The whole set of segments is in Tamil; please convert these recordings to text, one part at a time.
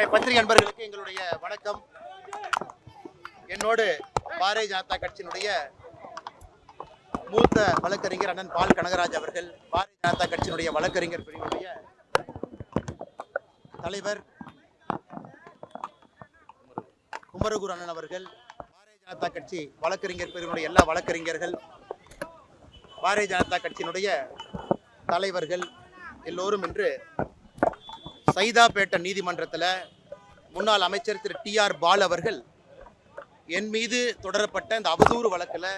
பத்திரிகை நண்பர்களுக்கு எங்களுடைய வணக்கம். என்னோடு பாரதிய ஜனதா கட்சியினுடைய மூத்த வழக்கறிஞர் அண்ணன் பால் கனகராஜ் அவர்கள், பாரதிய ஜனதா கட்சியினுடைய வழக்கறிஞர் பிரிவுடைய தலைவர் குமரகுரு அண்ணன் அவர்கள், பாரதிய ஜனதா கட்சி வழக்கறிஞர் பிரிவினுடைய எல்லா வழக்கறிஞர்கள், பாரதிய ஜனதா கட்சியினுடைய தலைவர்கள் எல்லோரும் இன்று சைதாப்பேட்டை நீதிமன்றத்தில் முன்னாள் அமைச்சர் திரு TR பாலு அவர்கள் என் மீது தொடரப்பட்ட இந்த அவதூறு வழக்கில்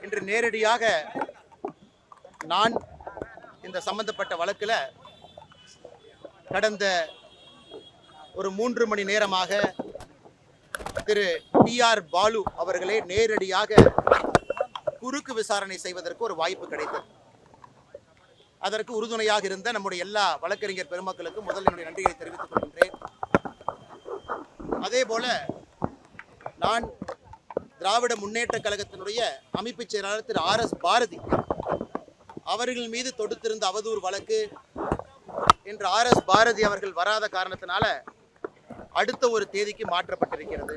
இன்று நேரடியாக நான் இந்த சம்பந்தப்பட்ட வழக்கில் கடந்த ஒரு 3 மணி நேரமாக திரு TR பாலு அவர்களே நேரடியாக குறுக்கு விசாரணை செய்வதற்கு ஒரு வாய்ப்பு கிடைத்தது. அதற்கு உறுதுணையாக இருந்த நம்முடைய எல்லா வழக்கறிஞர் பெருமக்களுக்கும் முதல் என்னுடைய நன்றிகளை தெரிவித்துக் கொள்கின்றேன். அதே போல நான் திராவிட முன்னேற்ற கழகத்தினுடைய அமைப்பு செயலாளர் திரு RS பாரதி அவர்கள் மீது தொடுத்திருந்த அவதூறு வழக்கு இன்று RS பாரதி அவர்கள் வராத காரணத்தினால அடுத்த ஒரு தேதிக்கு மாற்றப்பட்டிருக்கிறது.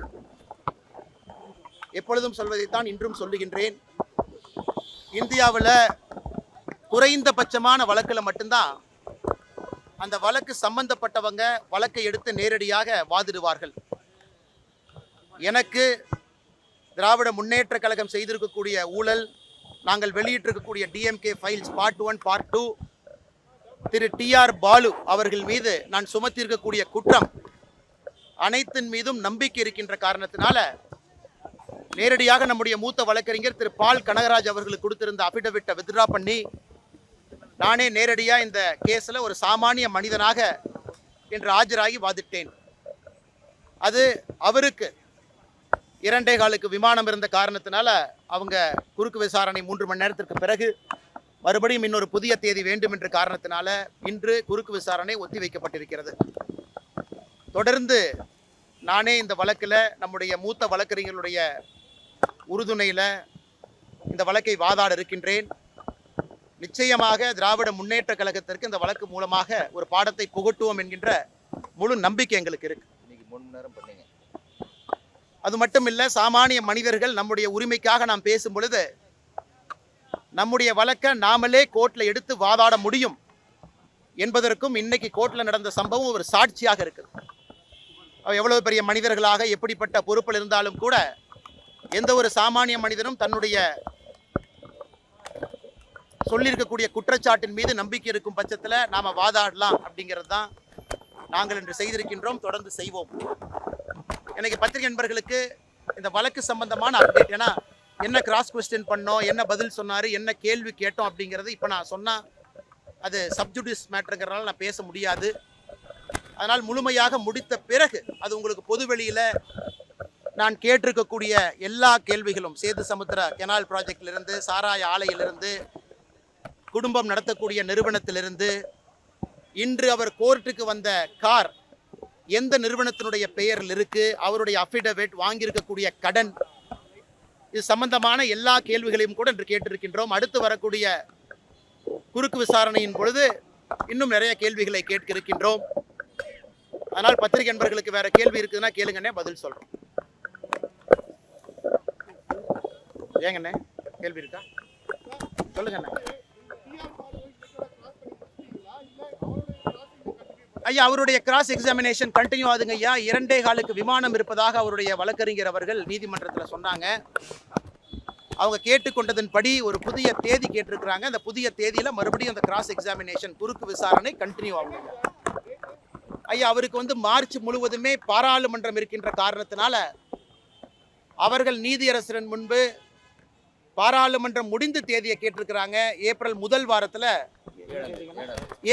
எப்பொழுதும் சொல்வதைத்தான் இன்றும் சொல்லுகின்றேன். இந்தியாவில் குறைந்தபட்சமான வழக்கில் மட்டும்தான் அந்த வழக்கு சம்பந்தப்பட்டவங்க வழக்கை எடுத்து நேரடியாக வாதிடுவார்கள். எனக்கு திராவிட முன்னேற்ற கழகம் செய்திருக்கக்கூடிய ஊழல், நாங்கள் வெளியிட்டிருக்கக்கூடிய DMK ஃபைல்ஸ் பார்ட் 1 பார்ட் 2, திரு TR பாலு அவர்கள் மீது நான் சுமத்தியிருக்கக்கூடிய குற்றம் அனைத்தின் மீதும் நம்பிக்கை இருக்கின்ற காரணத்தினால நேரடியாக நம்முடைய மூத்த வழக்கறிஞர் திரு பால் கனகராஜ் அவர்களுக்கு கொடுத்திருந்த அபிடவிட்டை வித்ட்ரா பண்ணி நானே நேரடியாக இந்த கேஸில் ஒரு சாமானிய மனிதனாக இன்று ஆஜராகி வாதிட்டேன். அது அவருக்கு 2 காலுக்கு விமானம் இருந்த காரணத்தினால அவங்க குறுக்கு விசாரணை 3 மணி நேரத்திற்கு பிறகு மறுபடியும் இன்னொரு புதிய தேதி வேண்டும் என்ற காரணத்தினால இன்று குறுக்கு விசாரணை ஒத்திவைக்கப்பட்டிருக்கிறது. தொடர்ந்து நானே இந்த வழக்கில் நம்முடைய மூத்த வழக்கறிஞர்களுடைய உறுதுணையில் இந்த வழக்கை வாதாட இருக்கின்றேன். நிச்சயமாக திராவிட முன்னேற்ற கழகத்திற்கு இந்த வழக்கு மூலமாக ஒரு பாடத்தை புகட்டுவோம் என்கின்ற முழு நம்பிக்கை எங்களுக்கு இருக்கு. அது மட்டும் இல்லை, சாமானிய மனிதர்கள் நம்முடைய உரிமைக்காக நாம் பேசும் பொழுது நம்முடைய வழக்கை நாமளே கோர்ட்டில் எடுத்து வாதாட முடியும் என்பதற்கும் இன்னைக்கு கோர்ட்டில் நடந்த சம்பவம் ஒரு சாட்சியாக இருக்குது. எவ்வளவு பெரிய மனிதர்களாக எப்படிப்பட்ட பொறுப்பில் இருந்தாலும் கூட எந்த ஒரு சாமானிய மனிதனும் தன்னுடைய சொல்லியிருக்கக்கூடிய குற்றச்சாட்டின் மீது நம்பிக்கை இருக்கும் பட்சத்தில் நாம் வாதாடலாம் அப்படிங்கிறது தான் நாங்கள் இன்று செய்திருக்கின்றோம், தொடர்ந்து செய்வோம். எனக்கு பத்திரிகை நண்பர்களுக்கு இந்த வழக்கு சம்பந்தமான அப்டேட், ஏன்னா என்ன கிராஸ் கொஸ்டின் பண்ணோம், என்ன பதில் சொன்னார், என்ன கேள்வி கேட்டோம் அப்படிங்கிறது இப்போ நான் சொன்னால் அது சப்ஜுடிஸ் மேட்டருங்கிறனால நான் பேச முடியாது. அதனால் முழுமையாக முடித்த பிறகு அது உங்களுக்கு பொதுவெளியில் நான் கேட்டிருக்கக்கூடிய எல்லா கேள்விகளும், சேது சமுத்திர கெனால் ப்ராஜெக்டிலிருந்து, சாராய ஆலையிலிருந்து, குடும்பம் நடத்தக்கூடிய நிறுவனத்திலிருந்து, இன்று அவர் கோர்ட்டுக்கு வந்த கார் எந்த நிறுவனத்தினுடைய பெயரில் இருக்கு, அவருடைய அஃபிடவிட், வாங்கியிருக்கக்கூடிய கடன், இது சம்பந்தமான எல்லா கேள்விகளையும் கூட இன்று கேட்டிருக்கின்றோம். அடுத்து வரக்கூடிய குறுக்கு விசாரணையின் பொழுது இன்னும் நிறைய கேள்விகளை கேட்க இருக்கின்றோம். அதனால் பத்திரிகை நண்பர்களுக்கு வேற கேள்வி இருக்குதுன்னா கேளுங்கண்ணே, பதில் சொல்றோம். ஏங்கண்ணே, கேள்வி இருக்கா? சொல்லுங்கண்ணே. ஐயா, அவருடைய கிராஸ் எக்ஸாமினேஷன் கண்டினியூ ஆகுதுங்க ஐயா. 2 காலுக்கு விமானம் இருப்பதாக அவருடைய வழக்கறிஞர் அவர்கள் நீதிமன்றத்தில் சொன்னாங்க. அவங்க கேட்டுக்கொண்டதன்படி ஒரு புதிய தேதி கேட்டிருக்கிறாங்க. அந்த புதிய தேதியில் மறுபடியும் அந்த கிராஸ் எக்ஸாமினேஷன் குறுக்கு விசாரணை கண்டினியூ ஆகும் ஐயா. அவருக்கு மார்ச் முழுவதுமே பாராளுமன்றம் இருக்கின்ற காரணத்தினால அவர்கள் நீதியரசரின் முன்பு பாராளுமன்றம் முடிந்த தேதியை கேட்டிருக்கிறாங்க. ஏப்ரல் முதல் வாரத்தில்,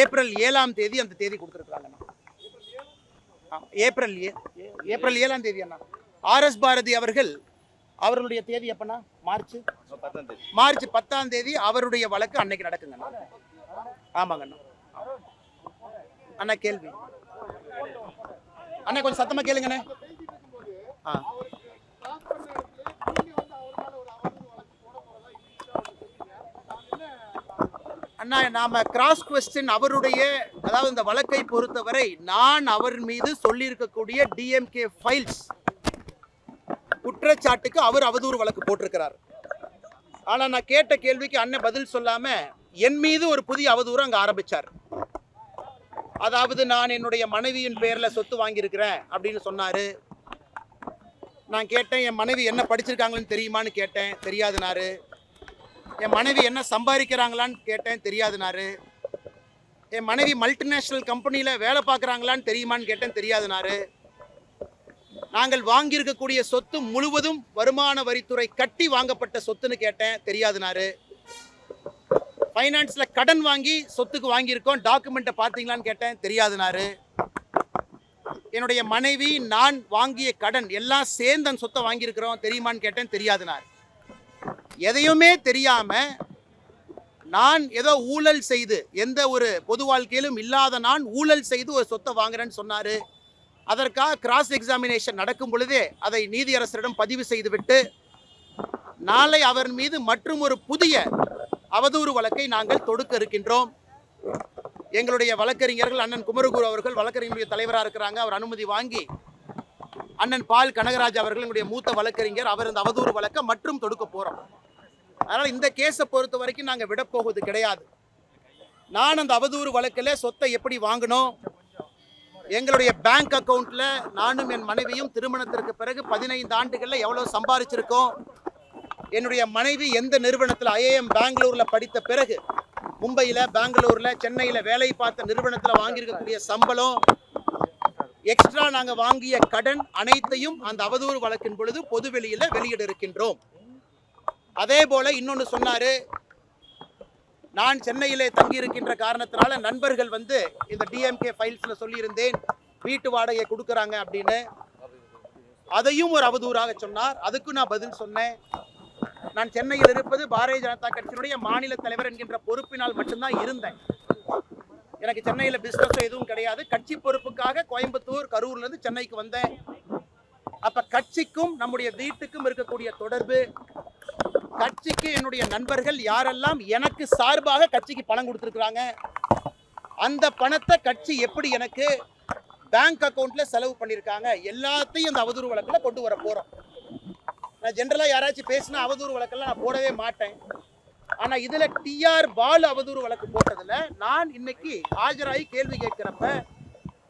ஏப்ரல் 7ஆம் தேதி அந்த தேதி கொடுத்துருக்குறாங்க. ஏப்ரல் 7ஆம் தேதி அண்ணா. RS பாரதி அவர்கள் அவர்களுடைய தேதி எப்பண்ணா? மார்ச் 10ஆம் தேதி அவருடைய வழக்கு அன்னைக்கு நடக்குங்க. ஆமாங்க அண்ணா. அண்ணா கேள்வி அண்ணா கொஞ்சம் சத்தமா கேளுங்கண்ணே. அண்ணா நாம கிராஸ் கொஸ்டின் அவருடைய, அதாவது இந்த வழக்கை பொறுத்தவரை நான் அவர் மீது சொல்லியிருக்கக்கூடிய டிஎம்கே ஃபைல்ஸ் குற்றச்சாட்டுக்கு அவர் அவதூறு வழக்கு போட்டிருக்கிறார். ஆனா நான் கேட்ட கேள்விக்கு அண்ணன் பதில் சொல்லாம என் மீது ஒரு புதிய அவதூறு அங்க ஆரம்பிச்சார். அதாவது நான் என்னுடைய மனைவியின் பேர்ல சொத்து வாங்கியிருக்கிறேன் அப்படின்னு சொன்னாரு. நான் கேட்டேன், என் மனைவி என்ன படிச்சிருக்காங்கன்னு தெரியுமான்னு கேட்டேன், தெரியாதுனாரு. என் மனைவி என்ன சம்பாதிக்கிறாங்களான்னு கேட்டேன், தெரியாதுனாரு. என் மனைவி மல்டிநேஷனல் கம்பெனியில் வேலை பார்க்குறாங்களான்னு தெரியுமான்னு கேட்டேன், தெரியாதுனாரு. நாங்கள் வாங்கியிருக்கக்கூடிய சொத்து முழுவதும் வருமான வரித்துறை கட்டி வாங்கப்பட்ட சொத்துன்னு கேட்டேன், தெரியாதுனாரு. ஃபைனான்ஸில் கடன் வாங்கி சொத்துக்கு வாங்கியிருக்கோம், டாக்குமெண்ட்டை பார்த்தீங்களான்னு கேட்டேன், தெரியாதுனாரு. என்னுடைய மனைவி நான் வாங்கிய கடன் எல்லாம் சேர்ந்து அந்த சொத்தை வாங்கியிருக்கிறோம், தெரியுமான்னு கேட்டேன், தெரியாதுனாரு. எதையுமே தெரியாம நான் ஏதோ ஊழல் செய்து, எந்த ஒரு பொது வாழ்க்கையிலும் இல்லாத நான் ஊழல் செய்து ஒரு சொத்தை வாங்குறேன்னு சொன்னாரு. அதற்காக கிராஸ் எக்ஸாமினேஷன் நடக்கும் பொழுதே அதை நீதியரசரிடம் பதிவு செய்துவிட்டு நாளை அவர் மீது மற்றும் ஒரு புதிய அவதூறு வழக்கை நாங்கள் தொடுக்க இருக்கின்றோம். எங்களுடைய வழக்கறிஞர்கள் அண்ணன் குமரகுரு அவர்கள் வழக்கறிஞருடைய தலைவராக இருக்கிறாங்க. அவர் அனுமதி வாங்கி அண்ணன் பால் கனகராஜ் அவர்கள் என்னுடைய மூத்த வழக்கறிஞர், அவர் இந்த அவதூறு வழக்கை மற்றும் தொடுக்க போறோம். அதனால் இந்த கேஸை பொறுத்த வரைக்கும் நாங்கள் விடப்போவது கிடையாது. நான் அந்த அவதூறு வழக்கில் சொத்தை எப்படி வாங்கணும், எங்களுடைய பேங்க் அக்கௌண்ட்ல நானும் என் மனைவியும் திருமணத்திற்கு பிறகு 15 ஆண்டுகளில் எவ்வளவு சம்பாதிச்சிருக்கோம், என்னுடைய மனைவி எந்த நிறுவனத்தில் ஐஏஎம் பெங்களூர்ல படித்த பிறகு மும்பையில், பெங்களூர்ல, சென்னையில் வேலை பார்த்த நிறுவனத்தில் வாங்கியிருக்கக்கூடிய சம்பளம், எக்ஸ்ட்ரா நாங்கள் வாங்கிய கடன் அனைத்தையும் அந்த அவதூறு வழக்கின் பொழுது பொதுவெளியில் வெளியிட இருக்கின்றோம். அதே போல இன்னொன்று சொன்னாரு, நான் சென்னையிலே தங்கியிருக்கின்ற காரணத்தினால நண்பர்கள் வந்து இந்த டிஎம்கே ஃபைல்ஸ்ல சொல்லியிருந்தேன் வீட்டு வாடகை கொடுக்குறாங்க அப்படின்னு. அதையும் ஒரு அவதூறாக சொன்னார். அதுக்கு நான் பதில் சொன்னேன். நான் சென்னையில் இருப்பது பாரதிய ஜனதா கட்சியினுடைய மாநில தலைவர் என்கின்ற பொறுப்பினால் மட்டும்தான் இருந்தேன். எனக்கு சென்னையில் பிஸ்னஸோ எதுவும் கிடையாது. கட்சி பொறுப்புக்காக கோயம்புத்தூர், கரூர்ல இருந்து சென்னைக்கு வந்தேன். அப்ப கட்சிக்கும் நம்முடைய வீட்டுக்கும் இருக்கக்கூடிய தொடர்பு, கட்சிக்கு என்னுடைய நண்பர்கள் யாரெல்லாம் எனக்கு சார்பாக கட்சிக்கு பணம் கொடுத்துருக்குறாங்க, அந்த பணத்தை கட்சி எப்படி எனக்கு பேங்க் அக்கௌண்ட்ல செலவு பண்ணியிருக்காங்க, எல்லாத்தையும் அந்த அவதூறு வழக்கில் கொண்டு வர போறோம். நான் ஜென்ரலாக யாராச்சும் பேசினா அவதூறு வழக்கெல்லாம் நான் போடவே மாட்டேன். ஆனால் இதில் டிஆர் பாலு அவதூறு வழக்கு போட்டதில் நான் இன்னைக்கு ஆஜராகி கேள்வி கேட்கிறப்ப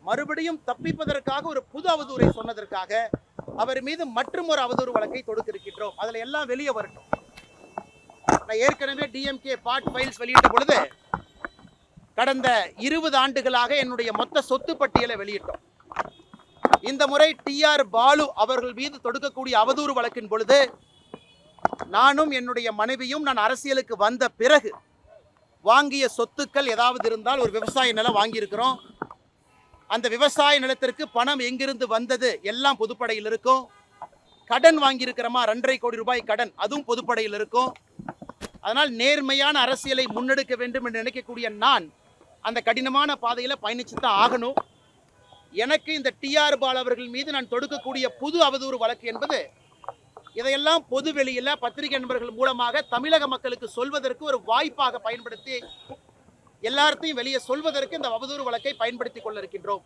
மறுபடியும் தப்பிப்பதற்காக ஒரு புது அவதூறை சொன்னதற்காக அவர் மீது மற்றும் ஒரு அவதூறு வழக்கை தொடுக்க இருக்கின்றோம். அதில் எல்லாம் வெளியே வரட்டும். நான் ஏற்கனவே டிஎம்கே பார்ட் ஃபைல்ஸ் வெளியிட்ட பொழுது கடந்த 20 ஆண்டுகளாக என்னுடைய மொத்த சொத்து பட்டியலை வெளியிட்டோம். இந்த முறை டிஆர் பாலு அவர்கள் மீது தொடுக்கக்கூடிய அவதூறு வழக்கின் பொழுது நானும் என்னுடைய மனைவியும் நான் அரசியலுக்கு வந்த பிறகு வாங்கிய சொத்துக்கள் ஏதாவது இருந்தால், ஒரு விவசாய நிலம் வாங்கியிருக்கிறோம், அந்த விவசாய நிலத்திற்கு பணம் எங்கிருந்து வந்தது எல்லாம் பொதுப்படையில் இருக்கும். கடன் வாங்கியிருக்கிறோமா 2.5 கோடி ரூபாய் கடன், அதுவும் பொதுப்படையில் இருக்கும். அதனால் நேர்மையான அரசியலை முன்னெடுக்க வேண்டும் என்று நினைக்கக்கூடிய நான் அந்த கடினமான பாதையில் பயணிச்சு தான் ஆகணும். எனக்கு இந்த டிஆர் பாலு அவர்கள் மீது நான் தொடுக்கக்கூடிய புது அவதூறு வழக்கு என்பது இதையெல்லாம் பொது வெளியில் பத்திரிகை நண்பர்கள் மூலமாக தமிழக மக்களுக்கு சொல்வதற்கு ஒரு வாய்ப்பாக பயன்படுத்தி எல்லாத்தையும் வெளியே சொல்வதற்கு இந்த அவதூறு வழக்கை பயன்படுத்திக் கொள்ள இருக்கின்றோம்.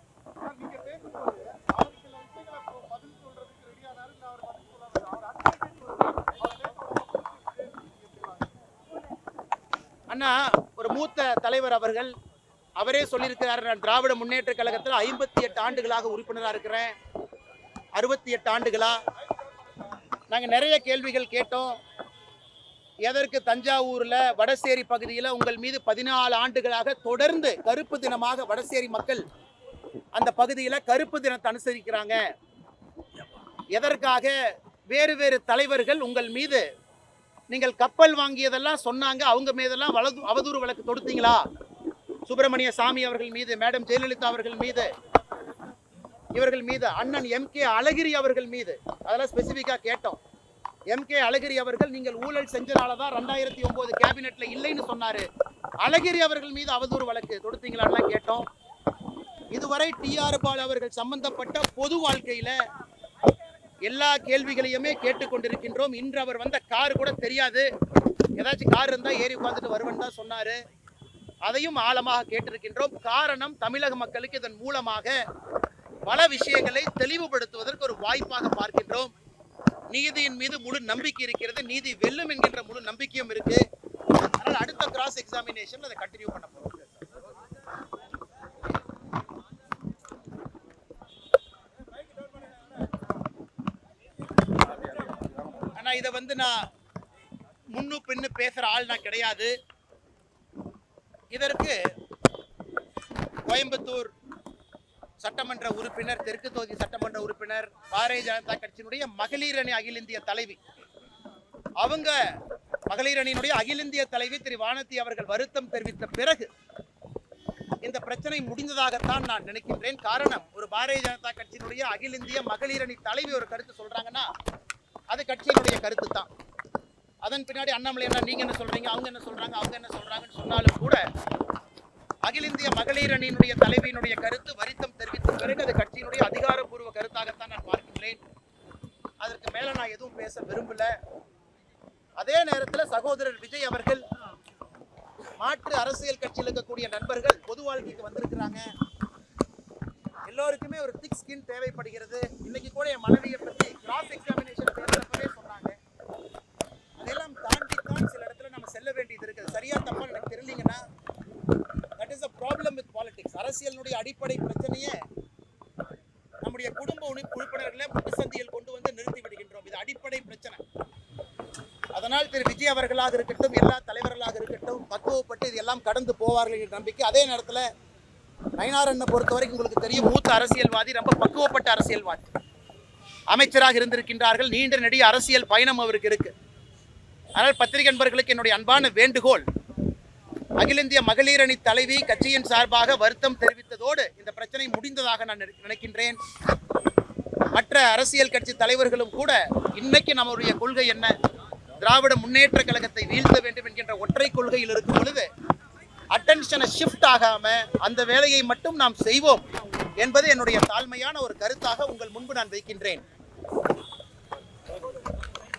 அண்ணா, ஒரு மூத்த தலைவர் அவர்கள் அவரே சொல்லியிருக்கிறார், நான் திராவிட முன்னேற்ற கழகத்தில் 58 ஆண்டுகளாக உறுப்பினராக இருக்கிறேன். 68 ஆண்டுகளா? நாங்கள் நிறைய கேள்விகள் கேட்டோம். எதற்கு தஞ்சாவூரில் வடசேரி பகுதியில் உங்கள் மீது 14 ஆண்டுகளாக தொடர்ந்து கருப்பு தினமாக வடசேரி மக்கள் அந்த பகுதியில் கருப்பு தினத்தை அனுசரிக்கிறாங்க, எதற்காக வேறு வேறு தலைவர்கள் உங்கள் மீது நீங்கள் கப்பல் வாங்கியதெல்லாம் சொன்னாங்க, அவங்க மீதெல்லாம் அவதூறு வழக்கு தொடுத்தீங்களா? சுப்பிரமணிய சாமி அவர்கள் மீது, மேடம் ஜெயலலிதா அவர்கள் மீது, இவர்கள் மீது, அண்ணன் எம்கே அழகிரி அவர்கள் மீது அதெல்லாம் ஸ்பெசிஃபிக்காக கேட்டோம். எம்கே அழகிரி அவர்கள் நீங்கள் ஊழல் செஞ்சனால தான் 2009 கேபினெட்ல இல்லைன்னு சொன்னாரு, அழகிரி அவர்கள் மீது அவதூறு வழக்கு தொடுத்தீங்களான்னு கேட்டோம். இதுவரை டிஆர் பாலு அவர்கள் சம்பந்தப்பட்ட பொது வாழ்க்கையில எல்லா கேள்விகளையுமே கேட்டுக்கொண்டிருக்கின்றோம். இன்று அவர் வந்த கார் கூட தெரியாது, ஏதாச்சும் கார் இருந்தா ஏறி உட்காந்துட்டு வருவேன்னு தான் சொன்னாரு. அதையும் ஆழமாக கேட்டிருக்கின்றோம். காரணம், தமிழக மக்களுக்கு இதன் மூலமாக பல விஷயங்களை தெளிவுபடுத்துவதற்கு ஒரு வாய்ப்பாக பார்க்கின்றோம். நீதியின் மீது முழு நம்பிக்கை இருக்கிறது, நீதி வெல்லும் என்கின்ற முழு நம்பிக்கையும் இருக்கு. அதனால் அடுத்த கிராஸ் எக்ஸாமினேஷன் அதை கண்டினியூ பண்ண போறோம். ஆனா இதை நான் முன்னு பின்னு பேசுற ஆள் நான் கிடையாது. இதற்கு கோயம்புத்தூர் சட்டமன்ற உறுப்பினர், தெற்கு தொகுதி சட்டமன்ற உறுப்பினர், பாரதிய ஜனதா கட்சியினுடைய மகளிர் அணி அகில இந்திய தலைவி, அவங்க மகளிர் அணியினுடைய அகில இந்திய தலைவி திரு வானதி அவர்கள் வருத்தம் தெரிவித்த பிறகு இந்த பிரச்சனை முடிந்ததாகத்தான் நான் நினைக்கின்றேன். காரணம், ஒரு பாரதிய ஜனதா கட்சியினுடைய அகில இந்திய மகளிர் அணி தலைவி ஒரு கருத்து சொல்றாங்கன்னா அது கட்சியினுடைய கருத்து தான். அதன் பின்னாடி அண்ணாமலை என்ன, நீங்க என்ன சொல்றீங்க, அவங்க என்ன சொல்றாங்க, அவங்க என்ன சொல்றாங்கன்னு சொன்னாலும் கூட அகில இந்திய மகளிர் அணியினுடைய தலைவியினுடைய கருத்து வருத்தம் தெரிவித்த பிறகு அது கட்சியினுடைய அதிகாரப்பூர்வ கருத்தாகத்தான் நான் பார்க்கின்றேன். அதற்கு மேல நான் எதுவும் பேச விரும்பல. அதே நேரத்தில் சகோதரர் விஜய் அவர்கள் மாற்று அரசியல் கட்சியில் இருக்கக்கூடிய நண்பர்கள் பொது வாழ்க்கைக்கு வந்திருக்கிறாங்க. எல்லோருக்குமே ஒரு திக் ஸ்கின் தேவைப்படுகிறது. இன்னைக்கு கூட என் மனைவியை பற்றி கிராஸ் எக்ஸாமினேஷன் பேசுறப்பவே சொன்னாங்க. அதெல்லாம் தாண்டி தான் சில இடத்துல நம்ம செல்ல வேண்டியது இருக்குது. சரியா தப்பா எனக்கு தெரியலீங்கன்னா that is a problem with politics. அரசியலினுடைய அடிப்படை பிரச்சனையே நம்முடைய குடும்ப உறுப்பினர்களை முட்டுசந்தியில் கொண்டு வந்து நிறுத்தி விடுகின்றோம். இது அடிப்படை பிரச்சனை. அதனால் திரு விஜய் அவர்களாக இருக்கட்டும், எல்லா தலைவர்களாக இருக்கட்டும், பக்குவப்பட்டு இது எல்லாம் கடந்து போவார்கள் என்ற நம்பிக்கை. அதே நேரத்தில் நயினாரண்ணை பொறுத்த வரைக்கும் உங்களுக்கு தெரியும், மூத்த அரசியல்வாதி, ரொம்ப பக்குவப்பட்ட அரசியல்வாதி, அமைச்சராக இருந்திருக்கின்றார்கள். நீண்ட நெடிய அரசியல் பயணம் அவருக்கு இருக்கு. ஆனால் பத்திரிகை நண்பர்களுக்கு என்னுடைய அன்பான வேண்டுகோள், அகில இந்திய மகளிர் அணி தலைவி கட்சியின் சார்பாக வருத்தம் தெரிவித்ததோடு இந்த பிரச்சனை முடிந்ததாக நான் நினைக்கின்றேன். மற்ற அரசியல் கட்சி தலைவர்களும் கூட இன்னைக்கு நம்முடைய கொள்கை என்ன, திராவிட முன்னேற்ற கழகத்தை வீழ்த்த வேண்டும் என்கின்ற ஒற்றை கொள்கையில் இருக்கும் பொழுது அட்டென்ஷனை ஷிஃப்ட் ஆகாம அந்த வேலையை மட்டும் நாம் செய்வோம் என்பது என்னுடைய தாழ்மையான ஒரு கருத்தாக உங்கள் முன்பு நான் வைக்கின்றேன்.